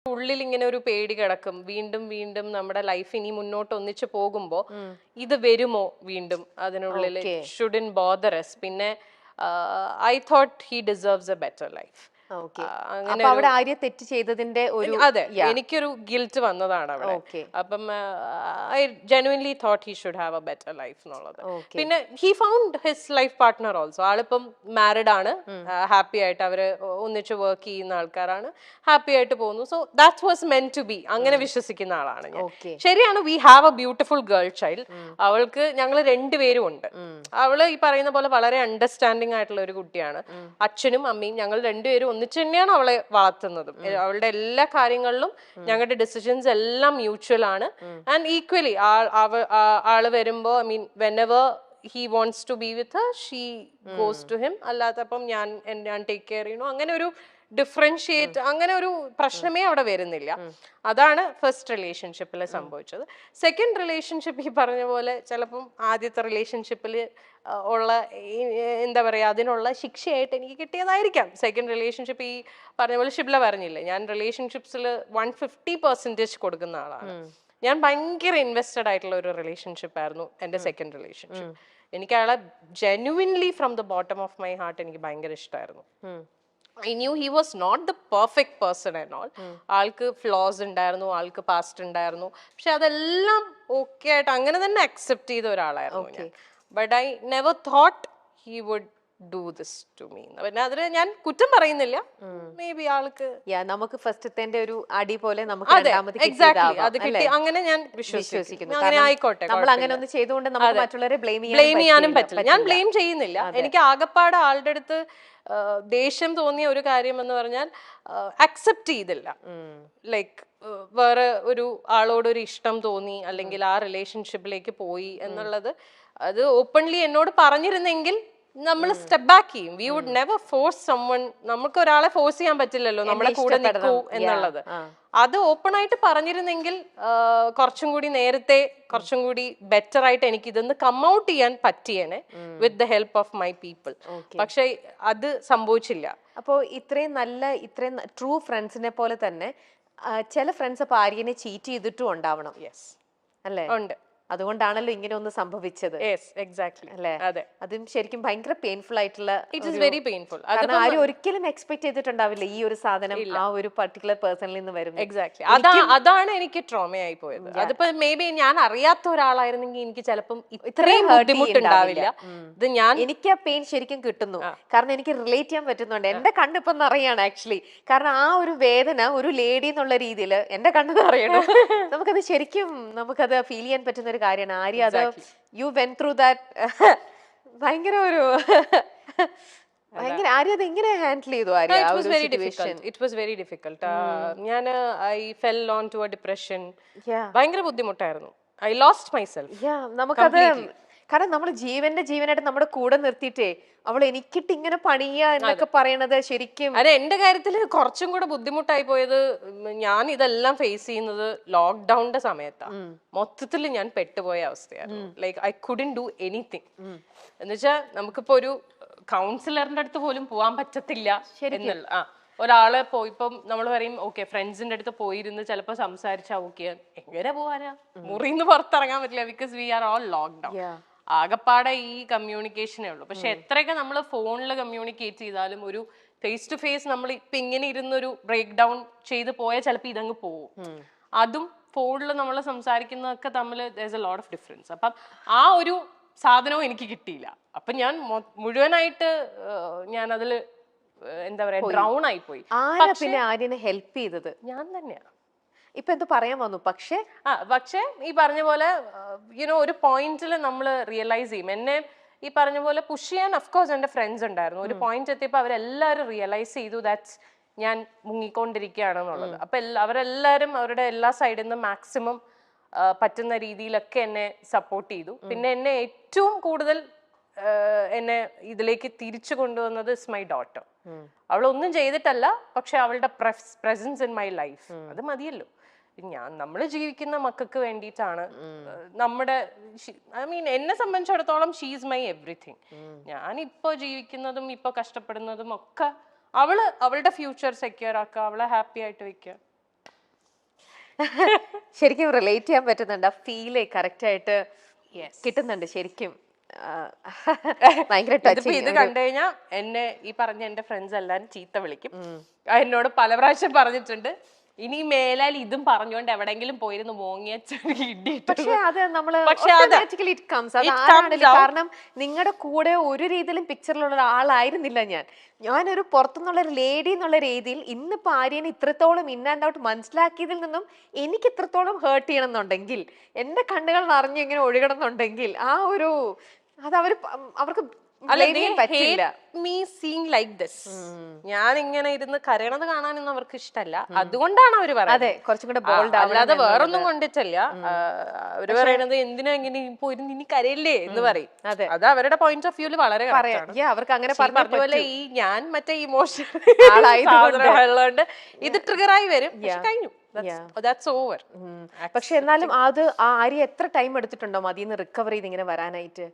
ഉള്ളിൽ ഇങ്ങനെ ഒരു പേടി കിടക്കും, വീണ്ടും വീണ്ടും നമ്മുടെ ലൈഫ് ഇനി മുന്നോട്ട് ഒന്നിച്ചു പോകുമ്പോ ഇത് വരുമോ വീണ്ടും അതിനുള്ളിൽ, ഷുഡിൻ ബോദർ us. പിന്നെ I thought he deserves A better life. അപ്പൊ അവിടെ ആര്യ തെറ്റ് ചെയ്തതിന്റെ ഒരു അതെ, എനിക്കൊരു ഗിൽറ്റ് വന്നതാണ് അവിടെ. അപ്പം I genuinely thought he should have a better life എന്നുള്ളത്. പിന്നെ he found his life partner also. ആളിപ്പം മാരിഡ് ആണ്, ഹാപ്പി ആയിട്ട് അവര് ഒന്നിച്ച് വർക്ക് ചെയ്യുന്ന ആൾക്കാരാണ്, ഹാപ്പി ആയിട്ട് പോകുന്നു. So that was meant to be. അങ്ങനെ വിശ്വസിക്കുന്ന ആളാണ് ഞാൻ. ശരിയാണ്, we have a beautiful girl child. അവൾക്ക് ഞങ്ങൾ രണ്ടുപേരും ഉണ്ട്. അവള് ഈ പറയുന്ന പോലെ വളരെ അണ്ടർസ്റ്റാൻഡിങ് ആയിട്ടുള്ള ഒരു കുട്ടിയാണ്. അച്ഛനും അമ്മയും ഞങ്ങൾ രണ്ടുപേരും ഒന്നിച്ച് തന്നെയാണ് അവളെ വളർത്തുന്നതും. അവളുടെ എല്ലാ കാര്യങ്ങളിലും ഞങ്ങളുടെ ഡിസിഷൻസ് എല്ലാം മ്യൂച്വൽ ആണ്. ആൻഡ് ഈക്വലി ആള് വരുമ്പോ, I mean whenever he wants to be with her, she goes to him. അല്ലാത്തപ്പം ഞാൻ ടേക്ക് കെയർ ചെയ്യണു, അങ്ങനെ ഒരു ഡിഫറൻഷിയേറ്റ്, അങ്ങനെ ഒരു പ്രശ്നമേ അവിടെ വരുന്നില്ല. അതാണ് ഫസ്റ്റ് റിലേഷൻഷിപ്പിൽ സംഭവിച്ചത്. സെക്കൻഡ് റിലേഷൻഷിപ്പ് ഈ പറഞ്ഞ പോലെ ചിലപ്പം ആദ്യത്തെ റിലേഷൻഷിപ്പിൽ ഉള്ള എന്താ പറയാ, അതിനുള്ള ശിക്ഷയായിട്ട് എനിക്ക് കിട്ടിയതായിരിക്കാം സെക്കൻഡ് റിലേഷൻഷിപ്പ്. ഈ പറഞ്ഞ പോലെ ഷിബ്ല പറഞ്ഞില്ലേ, ഞാൻ റിലേഷൻഷിപ്സിൽ 150% കൊടുക്കുന്ന ആളാണ്. ഞാൻ ഭയങ്കര ഇൻവെസ്റ്റഡ് ആയിട്ടുള്ള ഒരു റിലേഷൻഷിപ്പ് ആയിരുന്നു എൻ്റെ സെക്കൻഡ് റിലേഷൻഷിപ്പ്. എനിക്ക് അയാളെ genuinely from the bottom of my heart എനിക്ക് ഭയങ്കര ഇഷ്ടമായിരുന്നു. I knew he was not the perfect person and all. ആൾക്ക് ഫ്ലോസ് ഉണ്ടായിരുന്നു, ആൾക്ക് പാസ്റ്റ് ഉണ്ടായിരുന്നു. പക്ഷെ അതെല്ലാം ഓക്കെ ആയിട്ട് അങ്ങനെ തന്നെ അക്സെപ്റ്റ് ചെയ്ത ഒരാളായിരുന്നു ഞാൻ. But I never thought he would do this to me. പിന്നെ അതിന് ഞാൻ കുറ്റം പറയുന്നില്ല. മേ ബി ആൾക്ക് നമുക്ക് ഫസ്റ്റത്തെ ഒരു അടി പോലെ നമുക്ക് അത് കിട്ടി, അങ്ങനെ ഞാൻ വിശ്വസിക്കുന്നു. അങ്ങനെ ആയിക്കോട്ടെ, നമ്മൾ അങ്ങനെ ഒന്ന് ചെയ്തുകൊണ്ട് നമുക്ക് മറ്റുള്ളവരെ ബ്ലെയിം ചെയ്യാനും പറ്റില്ല. ഞാൻ ബ്ലെയിം ചെയ്യുന്നില്ല. എനിക്ക് ആകപ്പാട് ആളുടെ അടുത്ത് ദേഷ്യം തോന്നിയ ഒരു കാര്യം എന്ന് പറഞ്ഞാൽ അക്സെപ്റ്റ് ചെയ്തില്ല. ലൈക്ക് വേറെ ഒരു ആളോടൊരു ഇഷ്ടം തോന്നി, അല്ലെങ്കിൽ ആ റിലേഷൻഷിപ്പിലേക്ക് പോയി എന്നുള്ളത് അത് ഓപ്പൺലി എന്നോട് പറഞ്ഞിരുന്നെങ്കിൽ നമ്മൾ സ്റ്റെപ്പ് ബാക്ക് ചെയ്യും. We would never force someone. നമുക്ക് ഒരാളെ ഫോഴ്സ് ചെയ്യാൻ പറ്റില്ലല്ലോ നമ്മുടെ കൂടെ നിൽക്കൂ എന്നുള്ളത്. അത് ഓപ്പൺ ആയിട്ട് പറഞ്ഞിരുന്നെങ്കിൽ കുറച്ചും കൂടി നേരത്തെ, കുറച്ചും കൂടി ബെറ്റർ ആയിട്ട് എനിക്ക് ഇതൊന്ന് കം ഔട്ട് ചെയ്യാൻ പറ്റിയേനെ with the help of my people. പക്ഷെ അത് സംഭവിച്ചില്ല. അപ്പോൾ ഇത്രയും ട്രൂ ഫ്രണ്ട്സിനെ പോലെ തന്നെ ചില ഫ്രണ്ട്സ് അപ്പൊ ആര്യനെ ചീറ്റ് ചെയ്തിട്ടും ഉണ്ടാവണം. യെസ്, അല്ലേ? ഉണ്ട്. അതുകൊണ്ടാണല്ലോ ഇങ്ങനെ ഒന്ന് സംഭവിച്ചത്. അല്ലേ? അതും ശരിക്കും ഭയങ്കര പെയിൻഫുൾ ആയിട്ടുള്ള, ഇറ്റ് ഈസ് വെരി പെയിൻഫുൾ. ആരും ഒരിക്കലും എക്സ്പെക്ട് ചെയ്തിട്ടുണ്ടാവില്ല ഈ ഒരു സാധനം ആ ഒരു പർട്ടിക്കുലർ പേഴ്സണിൽ നിന്ന് വരുന്നത്. എക്സാക്ട്ലി, അതാണ് എനിക്ക് ട്രോമയായി പോയത്. അതിപ്പോ മേ ബി ഞാൻ അറിയാത്ത ഒരാളായിരുന്നെങ്കിൽ എനിക്ക് ചിലപ്പം ഇത്രയും ബുദ്ധിമുട്ടുണ്ടാവില്ല. ഇത് എനിക്ക് ആ പെയിൻ ശരിക്കും കിട്ടുന്നു, കാരണം എനിക്ക് റിലേറ്റ് ചെയ്യാൻ പറ്റുന്നുണ്ട്. എന്റെ കണ്ണിപ്പം നിറയാണ് ആക്ച്വലി. കാരണം ആ ഒരു വേദന ഒരു ലേഡി എന്നുള്ള രീതിയിൽ എന്റെ കണ്ണ് നിറയണം. നമുക്കത് ശരിക്കും നമുക്കത് ഫീൽ ചെയ്യാൻ പറ്റുന്ന ഒരു കാര്യമാണ്. ആര്യ അത് യു വെന്റ് ത്രൂ ദാറ്റ്. ഭയങ്കര ഒരു ഭയങ്കര ആര്യ അത് എങ്ങനെ ഹാൻഡിൽ ചെയ്തു? Arya it was very difficult. ഞാൻ I fell on to a depression. ഭയങ്കര ബുദ്ധിമുട്ടായിരുന്നു. I lost myself. നമുക്കത് കാരണം നമ്മൾ ജീവനായിട്ട് നമ്മുടെ കൂടെ നിർത്തിയിട്ടേ അവൾ എനിക്കിട്ട് ഇങ്ങനെ പണിയ എന്നൊക്കെ പറയണത് ശരിക്കും. അതെ, എന്റെ കാര്യത്തിൽ കുറച്ചും കൂടെ ബുദ്ധിമുട്ടായി പോയത്, ഞാൻ ഇതെല്ലാം ഫേസ് ചെയ്യുന്നത് ലോക്ക്ഡൌണിന്റെ സമയത്താണ്. മൊത്തത്തിൽ ഞാൻ പെട്ടുപോയ അവസ്ഥയായിരുന്നു. Like I couldn't do anything. എന്നുവെച്ചാൽ നമുക്കിപ്പോ ഒരു കൗൺസിലറിന്റെ അടുത്ത് പോലും പോവാൻ പറ്റത്തില്ല എന്നുള്ള ഒരാളെ ഇപ്പം നമ്മൾ പറയും ഓക്കെ ഫ്രണ്ട്സിന്റെ അടുത്ത് പോയിരുന്ന് ചിലപ്പോൾ സംസാരിച്ചാ ഓക്കെ, എങ്ങനെ പോവാനാ, മുറിന്ന് പുറത്തിറങ്ങാൻ പറ്റില്ല. Because we are all lockdown. ആകപ്പാടെ ഈ കമ്മ്യൂണിക്കേഷനേ ഉള്ളൂ. പക്ഷെ എത്രയൊക്കെ നമ്മൾ ഫോണിൽ കമ്മ്യൂണിക്കേറ്റ് ചെയ്താലും ഒരു ഫേസ് ടു ഫേസ് നമ്മൾ ഇപ്പൊ ഇങ്ങനെ ഇരുന്നൊരു ബ്രേക്ക് ഡൗൺ ചെയ്ത് പോയാൽ ചിലപ്പോൾ ഇതങ്ങ് പോവും. അതും ഫോണിൽ നമ്മൾ സംസാരിക്കുന്നതൊക്കെ തമ്മിൽ there's a lot of difference. അപ്പം ആ ഒരു സാധനവും എനിക്ക് കിട്ടിയില്ല. അപ്പൊ ഞാൻ മുഴുവനായിട്ട് ഞാൻ അതിൽ എന്താ പറയാ ഡ്രൗൺ ആയി പോയി. പിന്നെ ആര്യനെ ഹെൽപ്പ് ചെയ്തത് ഞാൻ തന്നെയാണ്. ഇപ്പൊ എന്ത് പറയാൻ വന്നു? പക്ഷേ ഈ പറഞ്ഞ പോലെ ഒരു പോയിന്റിൽ നമ്മൾ റിയലൈസ് ചെയ്യും. എന്നെ ഈ പറഞ്ഞ പോലെ പുഷ് ചെയ്യാൻ അഫ്കോഴ്സ് എന്റെ ഫ്രണ്ട്സ് ഉണ്ടായിരുന്നു. ഒരു പോയിന്റ് എത്തിയപ്പോൾ അവരെല്ലാവരും റിയലൈസ് ചെയ്തു ദാറ്റ്സ് ഞാൻ മുങ്ങിക്കൊണ്ടിരിക്കുകയാണെന്നുള്ളത്. അപ്പൊ അവരെല്ലാവരും അവരുടെ എല്ലാ സൈഡിൽ നിന്നും മാക്സിമം പറ്റുന്ന രീതിയിലൊക്കെ എന്നെ സപ്പോർട്ട് ചെയ്തു. പിന്നെ എന്നെ ഏറ്റവും കൂടുതൽ എന്നെ ഇതിലേക്ക് തിരിച്ചു കൊണ്ടുവന്നത് ഇസ് മൈ ഡോട്ടർ. അവളൊന്നും ചെയ്തിട്ടല്ല, പക്ഷെ അവളുടെ പ്രസൻസ് ഇൻ മൈ ലൈഫ് അത് മതിയല്ലോ. നമ്മൾ ജീവിക്കുന്ന മക്കൾക്ക് വേണ്ടിയിട്ടാണ്. നമ്മുടെ ഐ മീൻ എന്നെ സംബന്ധിച്ചിടത്തോളം ഷീ ഈസ് മൈ എവറിഥിങ്. ഞാനിപ്പോ ജീവിക്കുന്നതും ഇപ്പൊ കഷ്ടപ്പെടുന്നതും ഒക്കെ അവളുടെ ഫ്യൂച്ചർ സെക്യൂർ ആക്കുക, അവളെ ഹാപ്പി ആയിട്ട് വെക്കുക. ശരിക്കും റിലേറ്റ് ചെയ്യാൻ പറ്റുന്നുണ്ട്, ആ ഫീല് കറക്റ്റ് ആയിട്ട് കിട്ടുന്നുണ്ട് ശരിക്കും. ഭയങ്കര ഇത് കണ്ടു കഴിഞ്ഞാൽ എന്നെ ഈ പറഞ്ഞ എന്റെ ഫ്രണ്ട്സ് എല്ലാരും ചീത്ത വിളിക്കും. എന്നോട് പല പ്രാവശ്യം പറഞ്ഞിട്ടുണ്ട്, ഇനി മേലാൽ ഇതും പറഞ്ഞുകൊണ്ട് എവിടെങ്കിലും പോയിരുന്നു മോങ്ങിയ പക്ഷെ അത് നമ്മള് കാരണം നിങ്ങളുടെ കൂടെ ഒരു രീതിയിലും പിക്ചറിലുള്ള ഒരാളായിരുന്നില്ല ഞാനൊരു പുറത്തുനിന്നുള്ള ഒരു ലേഡി എന്നുള്ള രീതിയിൽ ഇന്നിപ്പോ ആര്യനെ ഇത്രത്തോളം ഇൻ ആൻഡ് ഔട്ട് മനസ്സിലാക്കിയതിൽ നിന്നും എനിക്ക് ഇത്രത്തോളം ഹേർട്ട് ചെയ്യണം എന്നുണ്ടെങ്കിൽ, എന്റെ കണ്ണുകൾ നിറഞ്ഞു ഇങ്ങനെ ഒഴുകണം എന്നുണ്ടെങ്കിൽ ആ ഒരു അത് അവർക്ക് ഞാൻ ഇങ്ങനെ ഇരുന്ന് കരയണത് കാണാനൊന്നും അവർക്ക് ഇഷ്ടമല്ല, അതുകൊണ്ടാണ് അവര് പറയുന്നത്. അല്ലാതെ വേറൊന്നും കൊണ്ടിട്ടല്ല. അവര് പറയണത് എന്തിനാ ഇങ്ങനെ പോയിരുന്നു ഇനി കരയില്ലേ എന്ന് പറയും. അത് അവരുടെ പോയിന്റ് ഓഫ് വ്യൂല് വളരെ അവർക്ക് അങ്ങനെ പറഞ്ഞ ഈ ഞാൻ മറ്റേ ഇമോഷണൽ ആളായതുകൊണ്ട് ഇത് ട്രിഗറായി വരും. കഴിഞ്ഞു, ദാറ്റ്സ് ഓവർ. പക്ഷെ എന്നാലും അത് ആര്യ എത്ര ടൈം എടുത്തിട്ടുണ്ടോ അതിന്ന് റിക്കവർ ചെയ്ത് ഇങ്ങനെ വരാനായിട്ട്?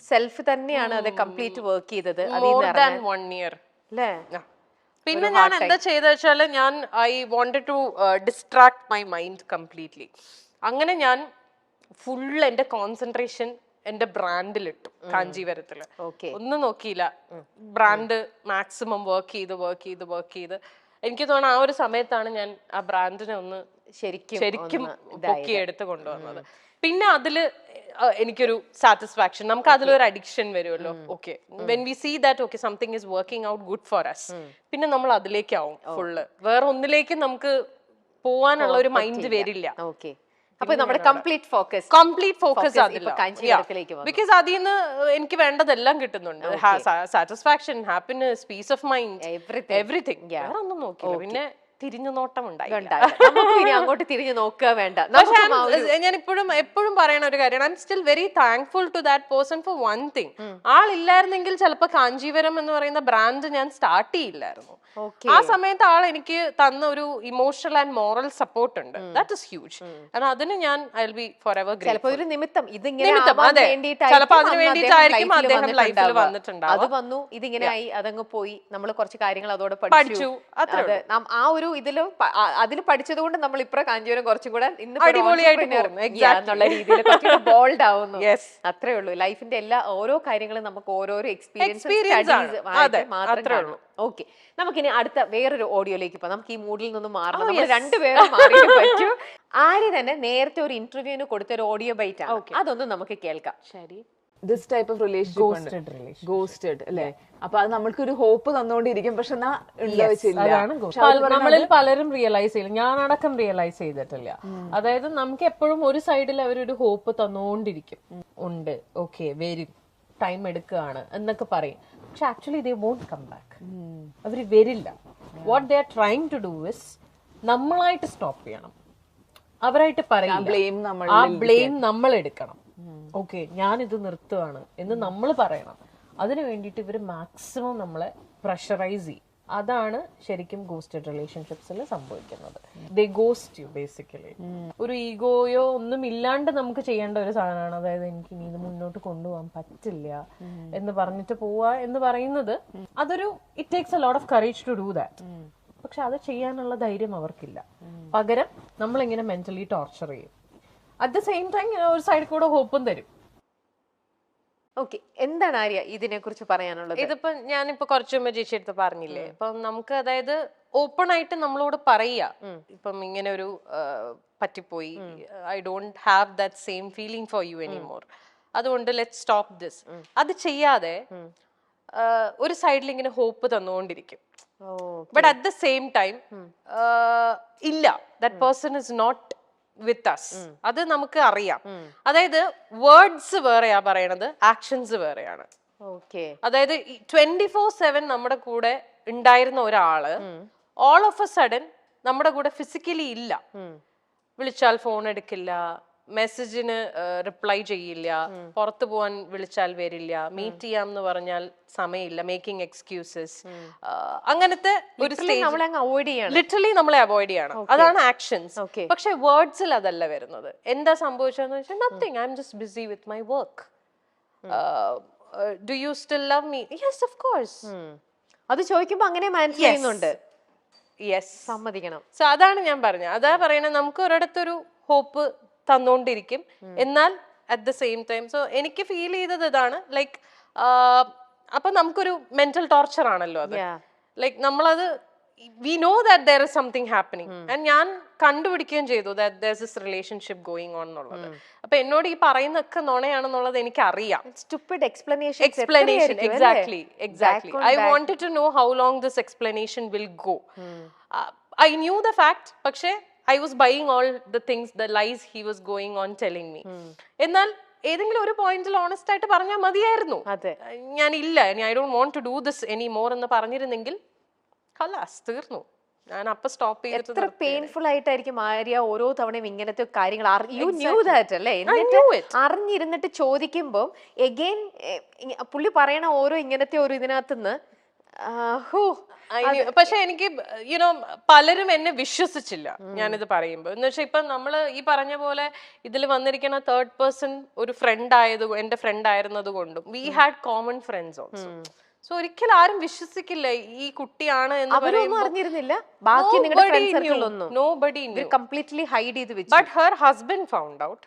സെൽഫ് തന്നെയാണ് അത് കംപ്ലീറ്റ് വർക്ക് ചെയ്തത്. പിന്നെ ഞാൻ എന്താ ചെയ്ത വെച്ചാല്, ഞാൻ I wanted to distract my mind completely. അങ്ങനെ ഞാൻ ഫുൾ എന്റെ കോൺസെൻട്രേഷൻ എന്റെ ബ്രാൻഡിലിട്ടു. കാഞ്ചീപുരത്തില് ഒന്നും നോക്കിയില്ല, ബ്രാൻഡ് മാക്സിമം വർക്ക് ചെയ്ത് എനിക്ക് തോന്നുന്നു ആ ഒരു സമയത്താണ് ഞാൻ ആ ബ്രാൻഡിനെ ഒന്ന് ശരിക്കും പൊക്കിയെടുത്ത് കൊണ്ടുവന്നത്. പിന്നെ അതില് എനിക്കൊരു സാറ്റിസ്ഫാക്ഷൻ, നമുക്ക് അതിലൊരു അഡിക്ഷൻ വരുമല്ലോ. Okay, when we see that okay something is working out good for us, പിന്നെ നമ്മൾ അതിലേക്കാവും ഫുള്ള്. വേറെ ഒന്നിലേക്കും നമുക്ക് പോവാനുള്ള ഒരു മൈൻഡ് വരില്ല. അപ്പൊ നമ്മുടെ കംപ്ലീറ്റ് ഫോക്കസ് ബിക്കോസ് അതിൽ നിന്ന് എനിക്ക് വേണ്ടതെല്ലാം കിട്ടുന്നുണ്ട്. Satisfaction, happiness, peace of mind, everything. വേറെ ഒന്നും നോക്കില്ല. പിന്നെ തിരിഞ്ഞു നോട്ടം അങ്ങോട്ട് തിരിഞ്ഞു നോക്കുക വേണ്ട. ഞാൻ എപ്പോഴും പറയുന്ന ഒരു കാര്യമാണ്, I'm still very thankful to that person for one thing. ആളില്ലായിരുന്നെങ്കിൽ ചിലപ്പോൾ കാഞ്ചീപുരം എന്ന് പറയുന്ന ബ്രാൻഡ് ഞാൻ സ്റ്റാർട്ട് ചെയ്യില്ലായിരുന്നു. ആ സമയത്ത് ആൾ എനിക്ക് തന്ന ഒരു ഇമോഷണൽ ആൻഡ് മോറൽ സപ്പോർട്ട് ഉണ്ട്. That is huge. കാരണം അതിന് ഞാൻ I will be for ever grateful. ഒരു നിമിത്തം അതെ, ചിലപ്പോൾ അതിന് വേണ്ടിയിട്ടായിരിക്കും അദ്ദേഹം ലൈഫിൽ വന്നിട്ടുണ്ടാവും. അത് വന്നു, ഇതിങ്ങനെ ആയി, അതങ്ങ് പോയി, നമ്മൾ കുറച്ച് കാര്യങ്ങൾ അതോടെ പഠിച്ചു. ആ ഒരു അതിൽ പഠിച്ചത് കൊണ്ട് നമ്മൾ ഇപ്പഴ കാഞ്ചീപുരം കുറച്ചും കൂടെ എന്നുള്ള രീതിയിൽ ബോൾഡ് ആവുന്നു. അത്രേ ഉള്ളൂ. ലൈഫിന്റെ എല്ലാ ഓരോ കാര്യങ്ങളും നമുക്ക് ഓരോരോ എക്സ്പീരിയൻസ് മാത്രമേ ഉള്ളൂ. ഓക്കെ, നമുക്കിനി അടുത്ത വേറൊരു ഓഡിയോയിലേക്ക് പോകാം. നമുക്ക് ഈ മൂഡിൽ നിന്നും മാറണം. നമ്മൾ രണ്ടുപേരും മാറിയേ പറ്റൂ. ആര്യ തന്നെ നേരത്തെ ഒരു ഇന്റർവ്യൂവിന് കൊടുത്ത ഒരു ഓഡിയോ ബൈറ്റ് ആണ്, അതൊന്നും നമുക്ക് കേൾക്കാം. ശരി, this type of relationship ghosted അല്ലേ? അപ്പൊ അത് നമ്മൾക്കൊരു ഹോപ്പ് തന്നുകൊണ്ടിരിക്കും. പക്ഷെ നമ്മളിൽ പലരും റിയലൈസ് ചെയ്യില്ല, ഞാനടക്കം റിയലൈസ് ചെയ്തിട്ടില്ല. അതായത് നമുക്ക് എപ്പോഴും ഒരു സൈഡിൽ അവരൊരു ഹോപ്പ് തന്നുകൊണ്ടിരിക്കും, ഉണ്ട്, ഓക്കെ വരും, ടൈം എടുക്കുകയാണ് എന്നൊക്കെ പറയും. പക്ഷെ actually they won't come back. അവര് വരില്ല. What they are trying to do is നമ്മളായിട്ട് സ്റ്റോപ്പ് ചെയ്യണം. അവരായിട്ട് പറയും, ആ ബ്ലെയിം നമ്മൾ എടുക്കണം. ഓക്കെ, ഞാനിത് നിർത്തുകയാണ് എന്ന് നമ്മൾ പറയണം. അതിനു വേണ്ടിയിട്ട് ഇവർ മാക്സിമം നമ്മളെ പ്രഷറൈസ് ചെയ്യും. അതാണ് ശരിക്കും ഗോസ്റ്റഡ് റിലേഷൻഷിപ്സിൽ സംഭവിക്കുന്നത്. ദേ ഗോസ്റ്റ് യു ബേസിക്കലി. ഒരു ഈഗോയോ ഒന്നും ഇല്ലാണ്ട് നമുക്ക് ചെയ്യേണ്ട ഒരു സാധനമാണ്. അതായത് എനിക്ക് ഇനി ഇത് മുന്നോട്ട് കൊണ്ടുപോകാൻ പറ്റില്ല എന്ന് പറഞ്ഞിട്ട് പോവാ എന്ന് പറയുന്നത്, അതൊരു it takes a lot of courage to do that. പക്ഷെ അത് ചെയ്യാനുള്ള ധൈര്യം അവർക്കില്ല. പകരം നമ്മളിങ്ങനെ മെന്റലി ടോർച്ചർ ചെയ്യും. അറ്റ് ദ സെയിം ടൈം ഒരു സൈഡിൽ കൂടെ ഹോപ്പും തരും. ഓക്കെ, എന്താണ് ആര്യ ഇതിനെ കുറിച്ച് പറയാനുള്ളത്? ഇതിപ്പോ ഞാനിപ്പോ കുറച്ചു മുമ്പ് ചേച്ചി എടുത്ത് പറഞ്ഞില്ലേ, ഇപ്പൊ നമുക്ക് അതായത് ഓപ്പൺ ആയിട്ട് നമ്മളോട് പറയാ, ഇപ്പം ഇങ്ങനെ ഒരു പറ്റിപ്പോയി, I don't have that same feeling for you anymore, അതുകൊണ്ട് ലെറ്റ് സ്റ്റോപ്പ് ദിസ്. അത് ചെയ്യാതെ ഒരു സൈഡിൽ ഇങ്ങനെ ഹോപ്പ് തന്നുകൊണ്ടിരിക്കും. But at the same time ഇല്ല, that person is not with us. അത് നമുക്ക് അറിയാം. അതായത് വേർഡ്സ് വേറെയാ പറയണത്, ആക്ഷൻസ് വേറെയാണ്. അതായത് 24/7 നമ്മുടെ കൂടെ ഉണ്ടായിരുന്ന ഒരാള് ഓൾ ഓഫ് എ സഡൻ നമ്മുടെ കൂടെ ഫിസിക്കലി ഇല്ല. വിളിച്ചാൽ ഫോൺ എടുക്കില്ല, മെസ്സേജിന് റിപ്ലൈ ചെയ്യില്ല, പുറത്തു പോവാൻ വിളിച്ചാൽ വരില്ല, മീറ്റ് ചെയ്യാം എന്ന് പറഞ്ഞാൽ സമയമില്ല, മേക്കിംഗ് എക്സ്ക്യൂസസ്. അങ്ങനത്തെ ഒരു ലിറ്ററലി നമ്മളെ അവോയ്ഡ് ചെയ്യണം. അതാണ് ആക്ഷൻസ്. പക്ഷെ വേർഡ്സിൽ അതല്ല വരുന്നത്. എന്താ സംഭവിച്ചതെന്ന് വെച്ചാൽ nothing, I am just busy with my work. Do you still love me? Yes of course. അത് ചോദിക്കുമ്പോ അങ്ങനെ മനസ്സിലാക്കുന്നുണ്ട്. യെസ്, സമ്മതിക്കണം. സോ അതാണ് ഞാൻ പറഞ്ഞത്. അതാ പറയണത്, നമുക്ക് ഒരിടത്തൊരു ഹോപ്പ് തന്നോണ്ടിരിക്കും, എന്നാൽ at the same time. So എനിക്ക് ഫീൽ ചെയ്തത് ഇതാണ്, ലൈക്ക് അപ്പൊ നമുക്കൊരു മെന്റൽ ടോർച്ചർ ആണല്ലോ അത്. ലൈക്ക് നമ്മളത് we know that there is something happening and ഞാൻ കണ്ടുപിടിക്കുകയും ചെയ്തു that there's this relationship going on എന്നുള്ളത്. അപ്പൊ എന്നോട് ഈ പറയുന്നൊക്കെ നുണയാണെന്നുള്ളത് എനിക്ക് അറിയാം. Stupid explanation. Exactly. I wanted to know how long this explanation will go. I knew the fact, പക്ഷേ I was buying all the things, the lies he was going on telling me. എന്നാൽ ഏതെങ്കിലും ഒരു പോയിന്റിൽ honest ആയിട്ട് പറഞ്ഞാൽ മതിയായിരുന്നു. ഞാൻ ഇല്ല, I don't want to do this anymore എന്ന് പറഞ്ഞിരുന്നെങ്കിൽ ഖലാസ് തീർന്നു. ഞാൻ അപ്പൊ സ്റ്റോപ്പ് ചെയ്തിട്ട്. എത്ര പെയിൻഫുൾ ആയിട്ടായിരിക്കും ആര്യ ഓരോ തവണയും ഇങ്ങനത്തെ കാര്യങ്ങൾ അല്ലേ, അറിഞ്ഞിരുന്നിട്ട് ചോദിക്കുമ്പോൾ എഗെയിൻ പുള്ളി പറയണ ഓരോ ഇങ്ങനത്തെ ഒരു ഇതിനകത്തുനിന്ന്. പക്ഷെ എനിക്ക് യുനോ പലരും എന്നെ വിശ്വസിച്ചില്ല ഞാനിത് പറയുമ്പോ. എന്ന് വെച്ചാൽ ഇപ്പൊ നമ്മള് ഈ പറഞ്ഞ പോലെ ഇതിൽ വന്നിരിക്കുന്ന തേർഡ് പേഴ്സൺ ഒരു ഫ്രണ്ട് എന്റെ ഫ്രണ്ട് ആയിരുന്നത് കൊണ്ടും we had common friends also. So ഒരിക്കലും ആരും വിശ്വസിക്കില്ല ഈ കുട്ടിയാണ് എന്ന് അറിഞ്ഞിരുന്നില്ല. ബാക്കി കംപ്ലീറ്റ്ലി ഹൈഡ് ചെയ്ത് വെച്ചു. But her husband found out.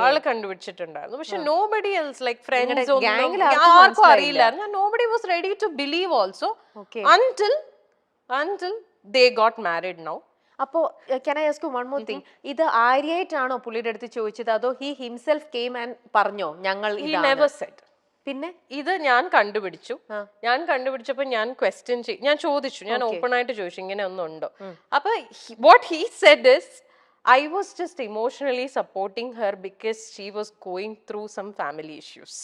ആള് കണ്ടുപിടിച്ചിട്ടുണ്ടായിരുന്നു. പക്ഷെ നോബഡി എൽസ് ലൈക്ക് ഫ്രണ്ട്സ് ആർക്കും അറിയില്ലായിരുന്നു. Nobody was ready to believe also until they got married now. അപ്പോ can I ask you one more thing? ഇത് ആര്യായിട്ടാണോ പുള്ളിയുടെ അടുത്ത് ചോദിച്ചത്, അതോ he himself came and പറഞ്ഞോ ഞങ്ങൾ he never said? പിന്നെ ഇത് ഞാൻ കണ്ടുപിടിച്ചു. ഞാൻ കണ്ടുപിടിച്ചപ്പോ ഞാൻ ഞാൻ ചോദിച്ചു, ഞാൻ ഓപ്പൺ ആയിട്ട് ചോദിച്ചു ഇങ്ങനെ ഒന്നുണ്ടോ. അപ്പൊ what he said is I was just emotionally supporting her because she was going through some family issues.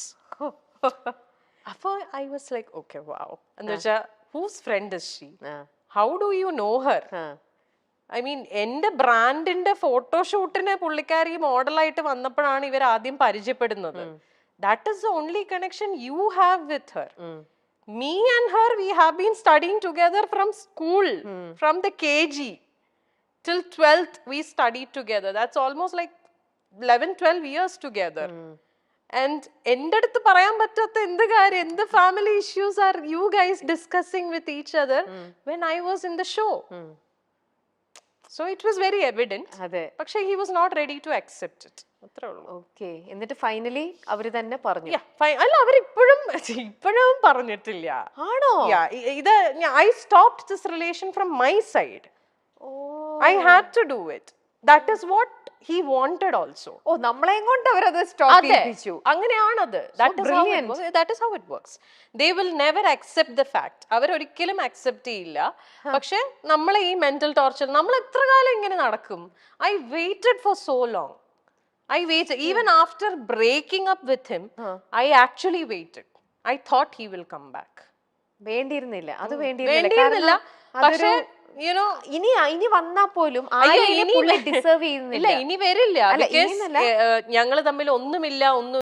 അപ്പൊ I was like okay wow. എന്നുവെച്ചാ whose friend is she? How do you know her? I mean എന്റെ ബ്രാൻഡിന്റെ ഫോട്ടോഷൂട്ടിന് പുള്ളിക്കാരി മോഡലായിട്ട് വന്നപ്പോഴാണ് ഇവർ ആദ്യം പരിചയപ്പെടുന്നത്. That is the only connection you have with her. Me and her, we have been studying together from school, from the KG till 12th we studied together. That's almost like 11-12 years together. And എൻ്റെ അടുത്ത് പറയാൻ പറ്റാത്ത എന്ത് കാര്യം, എന്ത് family issues are you guys discussing with each other when I was in the show? So it was very evident. പക്ഷേ he was not ready to accept it. Okay. എന്നിട്ട് finally അവര് തന്നെ പറഞ്ഞു. അല്ല, അവരിപ്പോഴും പറഞ്ഞിട്ടില്ല. ആണോ? ഇത് I stopped this relation from my side. I had to do it. That is what he wanted also. നമ്മളെയും കൊണ്ട് അവരത് stop ചെയ്യിപ്പിച്ചു. അങ്ങനെയാണത്. That is how it works. They will never accept the fact. അവരൊരിക്കലും അക്സെപ്റ്റ് ചെയ്യില്ല. പക്ഷെ നമ്മളെ ഈ mental torture നമ്മൾ എത്ര കാലം ഇങ്ങനെ നടക്കും? I waited for so long. I waited. Even after breaking up with him, I actually waited. I thought he will come back. വേണ്ടിയിരുന്നില്ല. അത് വേണ്ടിയിരുന്നില്ല. പക്ഷേ ഇനി വന്നാ പോലും ഡിസേർവ് ചെയ്യുന്നില്ല. ഇനി വരില്ല. ഞങ്ങൾ തമ്മിൽ ഒന്നുമില്ല.